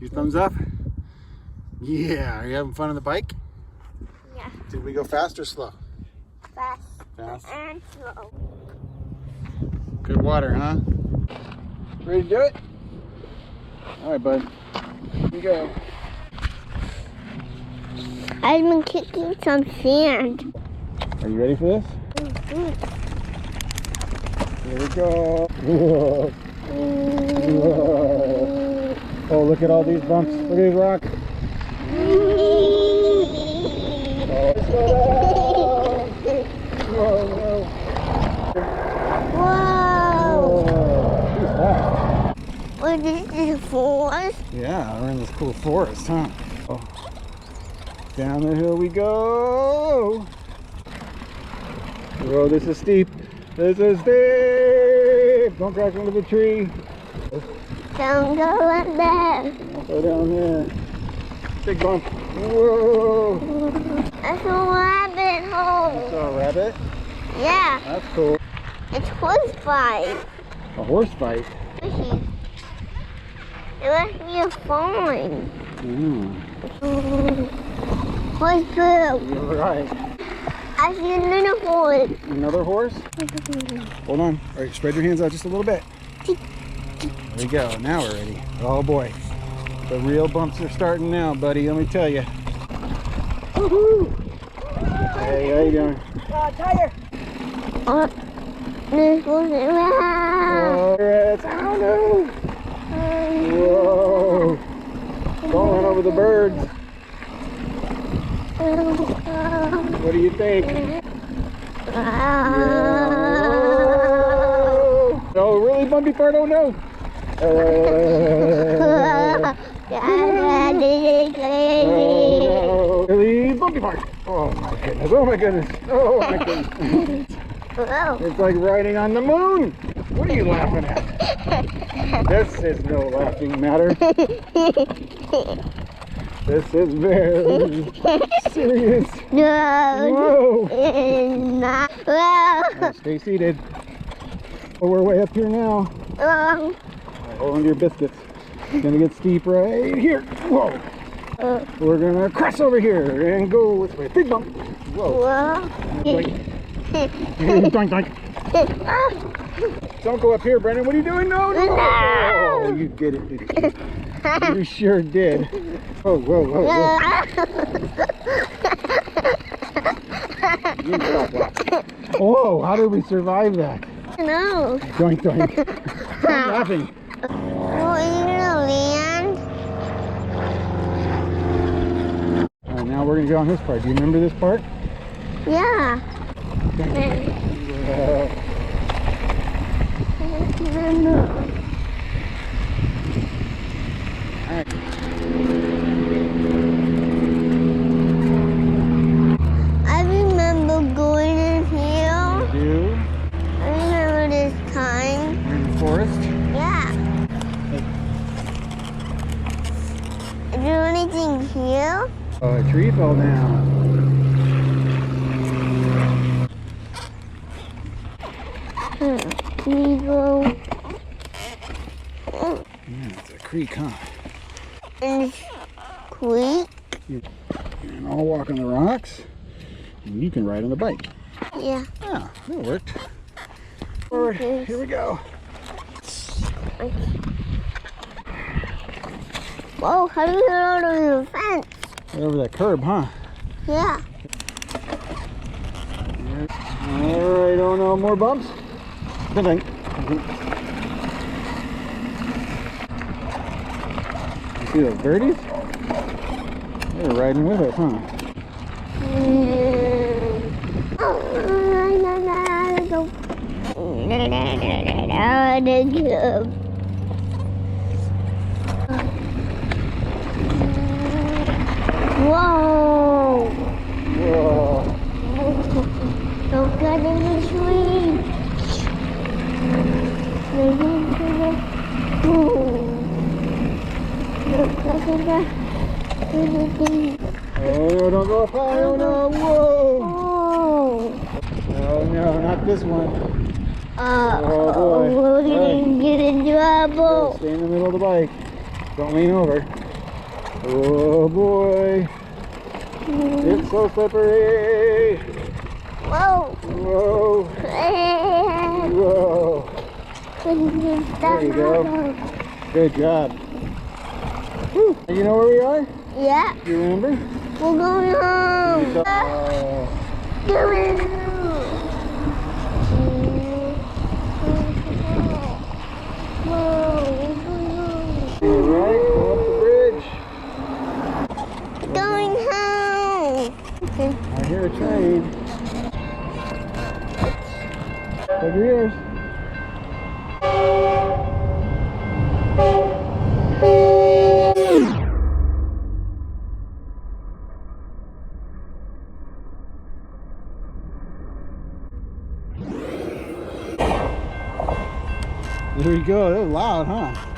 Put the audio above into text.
Your thumbs up? Yeah. Are you having fun on the bike? Yeah. Did we go fast or slow? Fast. Fast. And slow. Good water, huh? Ready to do it? All right, bud. Here we go. I've been kicking some sand. Are you ready for this? Mm-hmm. Here we go. Whoa. Whoa. Oh, look at all these bumps. Look at these rocks. Oh, slow down. Whoa, whoa. Whoa! Whoa. Who's that? What is this forest? Yeah, we're in this cool forest, huh? Oh. Down the hill we go. Whoa, this is steep. This is steep. Don't crash into the tree. Don't go up there. Don't go down there. Big bump. Whoa. That's a rabbit hole. You saw a rabbit? Yeah, That's cool. it's horse fight. A horse fight. It must be a fine. Horse poop. You're right. I see another horse. Another horse? Hold on. All right, spread your hands out just a little bit. There we go. Now we're ready. Oh boy. The real bumps are starting now, buddy. Let me tell you. Woohoo! Hey, how you doing? Tire. This was Oh, it's oh no! Whoa! Don't run over the birds. What do you think? Oh, really bumpy part? Oh no! Oh, no. Really bumpy part. Oh my goodness. Oh my goodness. Oh my goodness. It's like riding on the moon. What are you laughing at? This is no laughing matter. This is very serious. No, Whoa. it's not. Right, stay seated. Oh, we're way up here now. Whoa. Hold on to your biscuits. It's gonna get steep right here. Whoa. We're gonna cross over here and go this way. Big bump. Whoa. Doink. Doink, doink. Don't go up here, Brendan. What are you doing? No, no. Oh, you did it. Didn't you? You sure did. Oh, whoa, whoa, whoa. You stop laughing. Whoa, how did we survive that? No. Doink, doink. Stop laughing. We're in the land. All right, now we're going to go on this part. Do you remember this part? Yeah. All right. I remember going in here. You do? I remember this time. We're in the forest. Yeah. Is there anything here? Oh, a tree fell down. We go Yeah, it's a creek, huh? in this creek. And I'll walk on the rocks, and you can ride on the bike. Yeah. Yeah, that worked. Forward. Okay. Here we go. Whoa, how do we get over the fence? Right over that curb, huh? Yeah. All right, oh no, more bumps. Ding, ding. You see those birdies? They're riding with us, huh? Whoa! Whoa. Don't get in the tree. Oh no, don't go up high, oh no, whoa! Oh no, not this one. Oh boy. We're gonna get in trouble. Stay in the middle of the bike. Don't lean over. Oh boy. It's so slippery. Whoa. Whoa. Whoa. There you go. Good job. Whew. You know where we are? Yeah. You remember? We're going home. Going home. Alright, go up the bridge. Going home. I hear a train. Over here. There we go. That was loud, huh?